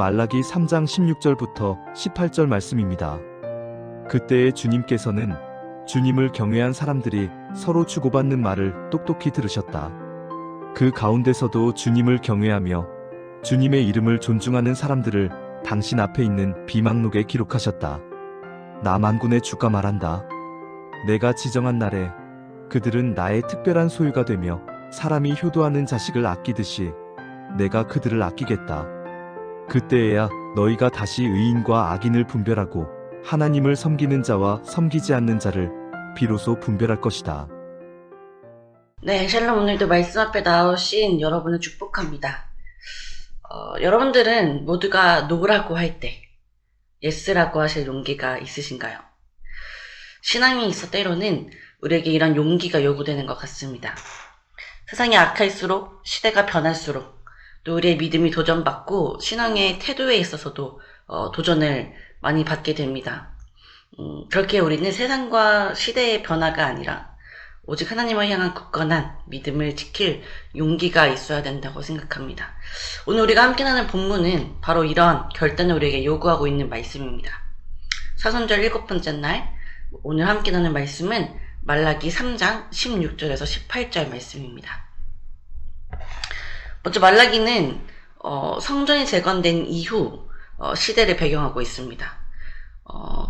말라기 3장 16절부터 18절 말씀입니다. 그때에 주님께서는 주님을 경외한 사람들이 서로 주고받는 말을 똑똑히 들으셨다. 그 가운데서도 주님을 경외하며 주님의 이름을 존중하는 사람들을 당신 앞에 있는 비망록에 기록하셨다. 나 만군의 주가 말한다. 내가 지정한 날에 그들은 나의 특별한 소유가 되며 사람이 효도하는 자식을 아끼듯이 내가 그들을 아끼겠다. 그때에야 너희가 다시 의인과 악인을 분별하고 하나님을 섬기는 자와 섬기지 않는 자를 비로소 분별할 것이다. 네, 샬롬. 오늘도 말씀 앞에 나오신 여러분을 축복합니다. 여러분들은 모두가 노라고 할 때 예스라고 하실 용기가 있으신가요? 신앙이 있어 때로는 우리에게 이런 용기가 요구되는 것 같습니다. 세상이 악할수록, 시대가 변할수록 또 우리의 믿음이 도전받고 신앙의 태도에 있어서도 도전을 많이 받게 됩니다. 그렇게 우리는 세상과 시대의 변화가 아니라 오직 하나님을 향한 굳건한 믿음을 지킬 용기가 있어야 된다고 생각합니다. 오늘 우리가 함께 나눈 본문은 바로 이런 결단을 우리에게 요구하고 있는 말씀입니다. 사순절 7번째 날, 오늘 함께 나눈 말씀은 말라기 3장 16절에서 18절 말씀입니다. 먼저 말라기는 성전이 재건된 이후 시대를 배경하고 있습니다.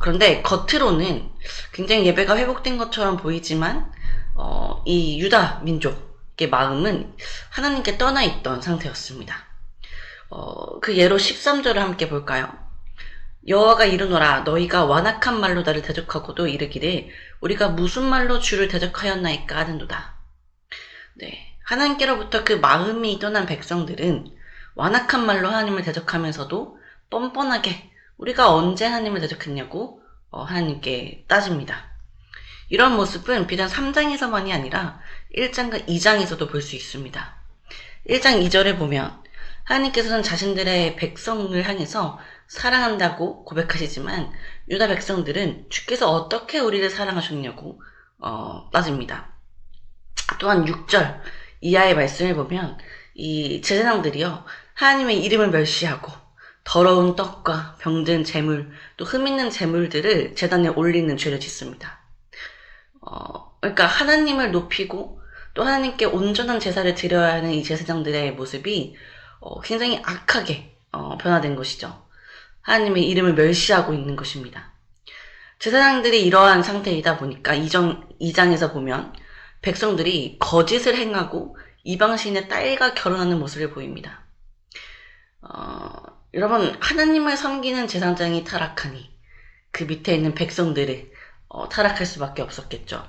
그런데 겉으로는 굉장히 예배가 회복된 것처럼 보이지만 이 유다 민족의 마음은 하나님께 떠나 있던 상태였습니다. 그 예로 13절을 함께 볼까요? 여호와가 이르노라 너희가 완악한 말로 나를 대적하고도 이르기를 우리가 무슨 말로 주를 대적하였나이까 하는도다. 네, 하나님께로부터 그 마음이 떠난 백성들은 완악한 말로 하나님을 대적하면서도 뻔뻔하게 우리가 언제 하나님을 대적했냐고 하나님께 따집니다. 이런 모습은 비단 3장에서만이 아니라 1장과 2장에서도 볼 수 있습니다. 1장 2절에 보면 하나님께서는 자신들의 백성을 향해서 사랑한다고 고백하시지만 유다 백성들은 주께서 어떻게 우리를 사랑하셨냐고 따집니다. 또한 6절 이하의 말씀을 보면 이 제사장들이요 하나님의 이름을 멸시하고 더러운 떡과 병든 재물 또 흠있는 재물들을 제단에 올리는 죄를 짓습니다. 그러니까 하나님을 높이고 또 하나님께 온전한 제사를 드려야 하는 이 제사장들의 모습이 굉장히 악하게 변화된 것이죠. 하나님의 이름을 멸시하고 있는 것입니다. 제사장들이 이러한 상태이다 보니까 2장에서 보면 백성들이 거짓을 행하고 이방신의 딸과 결혼하는 모습을 보입니다. 여러분, 하나님을 섬기는 제사장이 타락하니 그 밑에 있는 백성들을 타락할 수밖에 없었겠죠.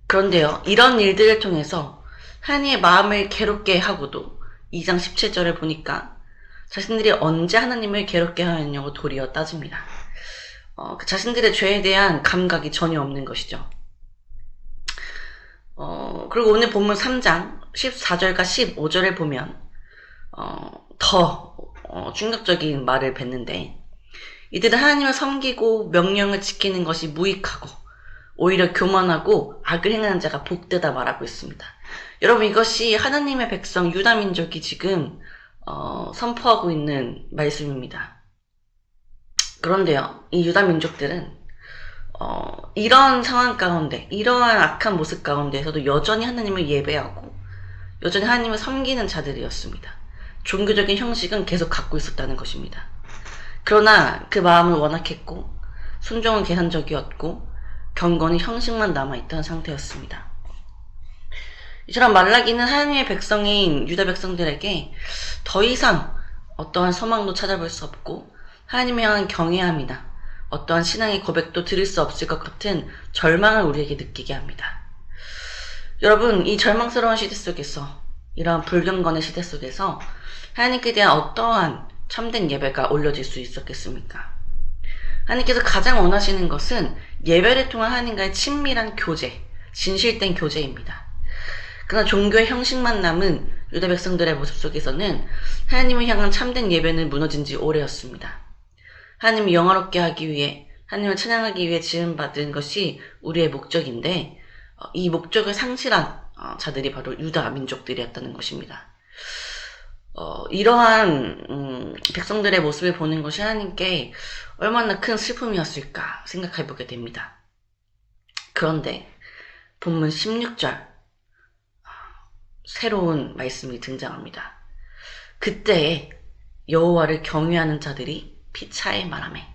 그런데요, 이런 일들을 통해서 하나님의 마음을 괴롭게 하고도 2장 17절을 보니까 자신들이 언제 하나님을 괴롭게 하였냐고 도리어 따집니다. 자신들의 죄에 대한 감각이 전혀 없는 것이죠. 그리고 오늘 본문 3장 14절과 15절을 보면 더 충격적인 말을 뱉는데 이들은 하나님을 섬기고 명령을 지키는 것이 무익하고 오히려 교만하고 악을 행하는 자가 복되다 말하고 있습니다. 여러분, 이것이 하나님의 백성 유다 민족이 지금 선포하고 있는 말씀입니다. 그런데요, 이 유다 민족들은 이런 상황 가운데, 이러한 악한 모습 가운데에서도 여전히 하나님을 예배하고 여전히 하나님을 섬기는 자들이었습니다. 종교적인 형식은 계속 갖고 있었다는 것입니다. 그러나 그 마음은 완악했고 순종은 계산적이었고 경건이 형식만 남아있던 상태였습니다. 이처럼 말라기는 하나님의 백성인 유다 백성들에게 더 이상 어떠한 소망도 찾아볼 수 없고 하나님에 향한 경외함이나 어떠한 신앙의 고백도 들을 수 없을 것 같은 절망을 우리에게 느끼게 합니다. 여러분, 이 절망스러운 시대 속에서, 이러한 불경건의 시대 속에서 하나님께 대한 어떠한 참된 예배가 올려질 수 있었겠습니까? 하나님께서 가장 원하시는 것은 예배를 통한 하나님과의 친밀한 교제, 진실된 교제입니다. 그러나 종교의 형식만 남은 유다 백성들의 모습 속에서는 하나님을 향한 참된 예배는 무너진 지 오래였습니다. 하나님을 영화롭게 하기 위해, 하나님을 찬양하기 위해 지음받은 것이 우리의 목적인데 이 목적을 상실한 자들이 바로 유다 민족들이었다는 것입니다. 이러한 백성들의 모습을 보는 것이 하나님께 얼마나 큰 슬픔이었을까 생각해보게 됩니다. 그런데 본문 16절 새로운 말씀이 등장합니다. 그때에 여호와를 경외하는 자들이 피차에 말하매.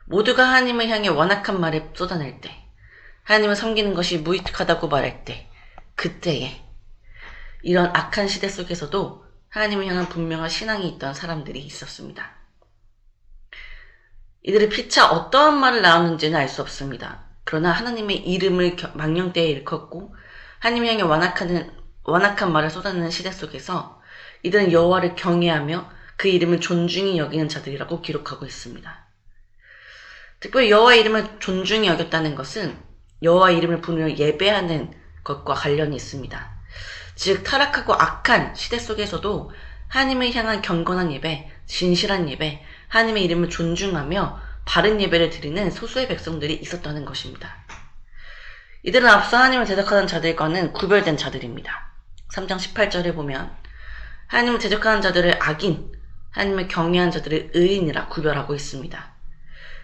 모두가 하나님을 향해 완악한 말을 쏟아낼 때, 하나님을 섬기는 것이 무익하다고 말할 때, 그때에 이런 악한 시대 속에서도 하나님을 향한 분명한 신앙이 있던 사람들이 있었습니다. 이들의 피차 어떠한 말을 나오는지는 알 수 없습니다. 그러나 하나님의 이름을 망령되이 일컫고 하나님을 향해 완악한 말을 쏟아내는 시대 속에서 이들은 여호와를 경외하며 그 이름을 존중히 여기는 자들이라고 기록하고 있습니다. 특별히 여호와 이름을 존중히 여겼다는 것은 여호와 이름을 부르며 예배하는 것과 관련이 있습니다. 즉 타락하고 악한 시대 속에서도 하나님을 향한 경건한 예배, 진실한 예배, 하나님의 이름을 존중하며 바른 예배를 드리는 소수의 백성들이 있었다는 것입니다. 이들은 앞서 하나님을 대적하는 자들과는 구별된 자들입니다. 3장 18절에 보면 하나님을 대적하는 자들을 악인, 하나님을 경외하는 자들을 의인이라 구별하고 있습니다.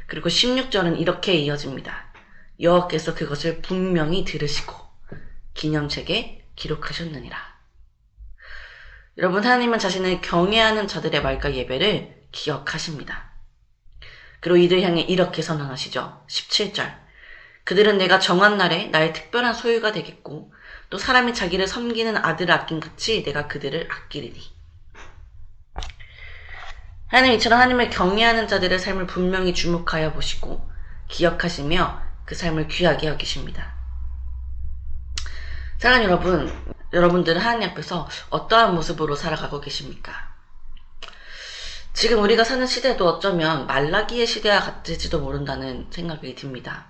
그리고 16절은 이렇게 이어집니다. 여호와께서 그것을 분명히 들으시고 기념책에 기록하셨느니라. 여러분, 하나님은 자신을 경외하는 자들의 말과 예배를 기억하십니다. 그리고 이들 향해 이렇게 선언하시죠. 17절. 그들은 내가 정한 날에 나의 특별한 소유가 되겠고 또 사람이 자기를 섬기는 아들을 아낀같이 내가 그들을 아끼리니. 하나님 이처럼 하나님을 경외하는 자들의 삶을 분명히 주목하여 보시고 기억하시며 그 삶을 귀하게 여기십니다. 사랑하는 여러분, 여러분들은 하나님 앞에서 어떠한 모습으로 살아가고 계십니까? 지금 우리가 사는 시대도 어쩌면 말라기의 시대와 같을지도 모른다는 생각이 듭니다.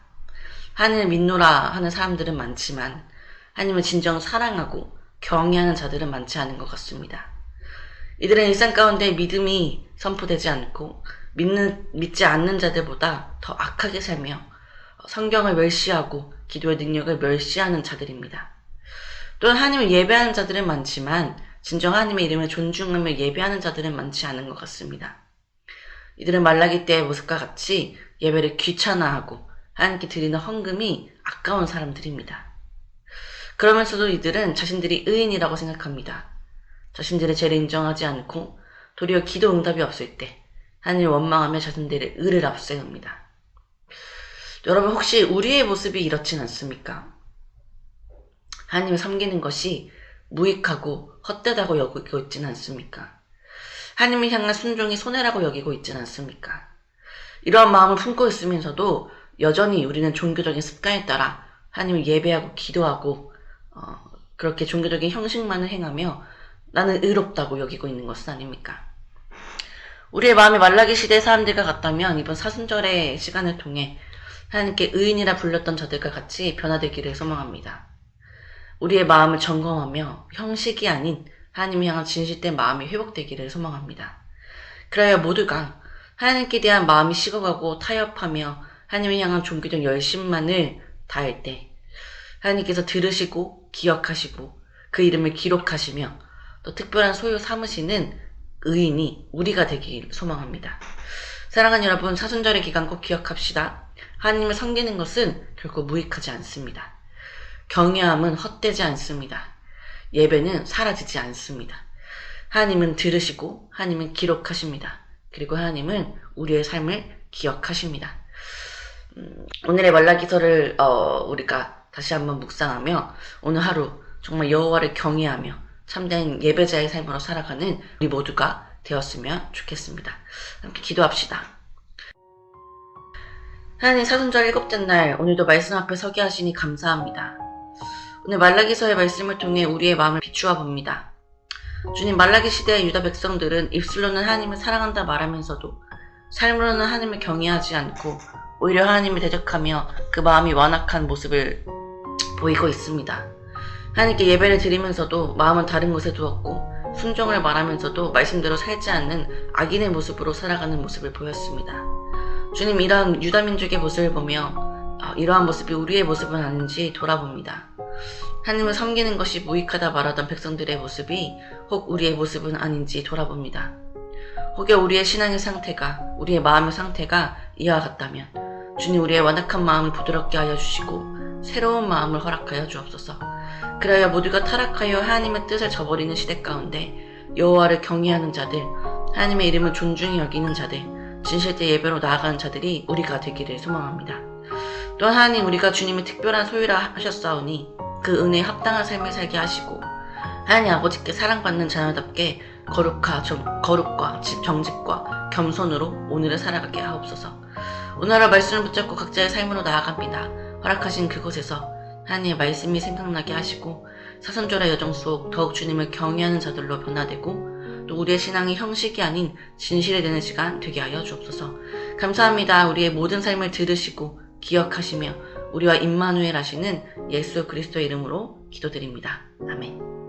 하나님을 믿노라 하는 사람들은 많지만 하나님을 진정 사랑하고 경외하는 자들은 많지 않은 것 같습니다. 이들은 일상 가운데 믿음이 선포되지 않고 믿지 않는 자들보다 더 악하게 살며 성경을 멸시하고 기도의 능력을 멸시하는 자들입니다. 또한 하나님을 예배하는 자들은 많지만 진정 하나님의 이름을 존중하며 예배하는 자들은 많지 않은 것 같습니다. 이들은 말라기 때의 모습과 같이 예배를 귀찮아하고 하나님께 드리는 헌금이 아까운 사람들입니다. 그러면서도 이들은 자신들이 의인이라고 생각합니다. 자신들의 죄를 인정하지 않고 도리어 기도 응답이 없을 때 하나님을 원망하며 자신들의 의를 앞세웁니다. 여러분, 혹시 우리의 모습이 이렇진 않습니까? 하나님을 섬기는 것이 무익하고 헛되다고 여기고 있지는 않습니까? 하나님을 향한 순종이 손해라고 여기고 있지는 않습니까? 이러한 마음을 품고 있으면서도 여전히 우리는 종교적인 습관에 따라 하나님을 예배하고 기도하고 그렇게 종교적인 형식만을 행하며 나는 의롭다고 여기고 있는 것은 아닙니까? 우리의 마음이 말라기 시대의 사람들과 같다면 이번 사순절의 시간을 통해 하나님께 의인이라 불렸던 자들과 같이 변화되기를 소망합니다. 우리의 마음을 점검하며 형식이 아닌 하나님을 향한 진실된 마음이 회복되기를 소망합니다. 그래야 모두가 하나님께 대한 마음이 식어가고 타협하며 하나님을 향한 종교적 열심만을 다할 때 하나님께서 들으시고 기억하시고 그 이름을 기록하시며 또 특별한 소유 삼으시는 의인이 우리가 되길 소망합니다. 사랑하는 여러분, 사순절의 기간 꼭 기억합시다. 하나님을 섬기는 것은 결코 무익하지 않습니다. 경외함은 헛되지 않습니다. 예배는 사라지지 않습니다. 하나님은 들으시고 하나님은 기록하십니다. 그리고 하나님은 우리의 삶을 기억하십니다. 오늘의 말라기서를 우리가 다시 한번 묵상하며 오늘 하루 정말 여호와를 경외하며 참된 예배자의 삶으로 살아가는 우리 모두가 되었으면 좋겠습니다. 함께 기도합시다. 하나님, 사순절 7째 날 오늘도 말씀 앞에 서게 하시니 감사합니다. 오늘 말라기서의 말씀을 통해 우리의 마음을 비추어 봅니다. 주님, 말라기 시대의 유다 백성들은 입술로는 하나님을 사랑한다 말하면서도 삶으로는 하나님을 경외하지 않고 오히려 하나님을 대적하며 그 마음이 완악한 모습을 보이고 있습니다. 하나님께 예배를 드리면서도 마음은 다른 곳에 두었고 순종을 말하면서도 말씀대로 살지 않는 악인의 모습으로 살아가는 모습을 보였습니다. 주님, 이러한 유다민족의 모습을 보며 이러한 모습이 우리의 모습은 아닌지 돌아봅니다. 하나님을 섬기는 것이 무익하다 말하던 백성들의 모습이 혹 우리의 모습은 아닌지 돌아봅니다. 혹여 우리의 신앙의 상태가, 우리의 마음의 상태가 이와 같다면 주님 우리의 완악한 마음을 부드럽게 하여 주시고 새로운 마음을 허락하여 주옵소서. 그래야 모두가 타락하여 하나님의 뜻을 저버리는 시대 가운데 여호와를 경외하는 자들, 하나님의 이름을 존중히 여기는 자들, 진실된 예배로 나아가는 자들이 우리가 되기를 소망합니다. 또한 하나님 우리가 주님의 특별한 소유라 하셨사오니 그 은혜에 합당한 삶을 살게 하시고 하나님 아버지께 사랑받는 자녀답게 거룩과 정직과 겸손으로 오늘을 살아가게 하옵소서. 오늘의 말씀을 붙잡고 각자의 삶으로 나아갑니다. 허락하신 그곳에서 하나님의 말씀이 생각나게 하시고 사선절의 여정 속 더욱 주님을 경외하는 자들로 변화되고 또 우리의 신앙이 형식이 아닌 진실이 되는 시간 되게 하여 주옵소서. 감사합니다. 우리의 모든 삶을 들으시고 기억하시며 우리와 임마누엘 하시는 예수 그리스도의 이름으로 기도드립니다. 아멘.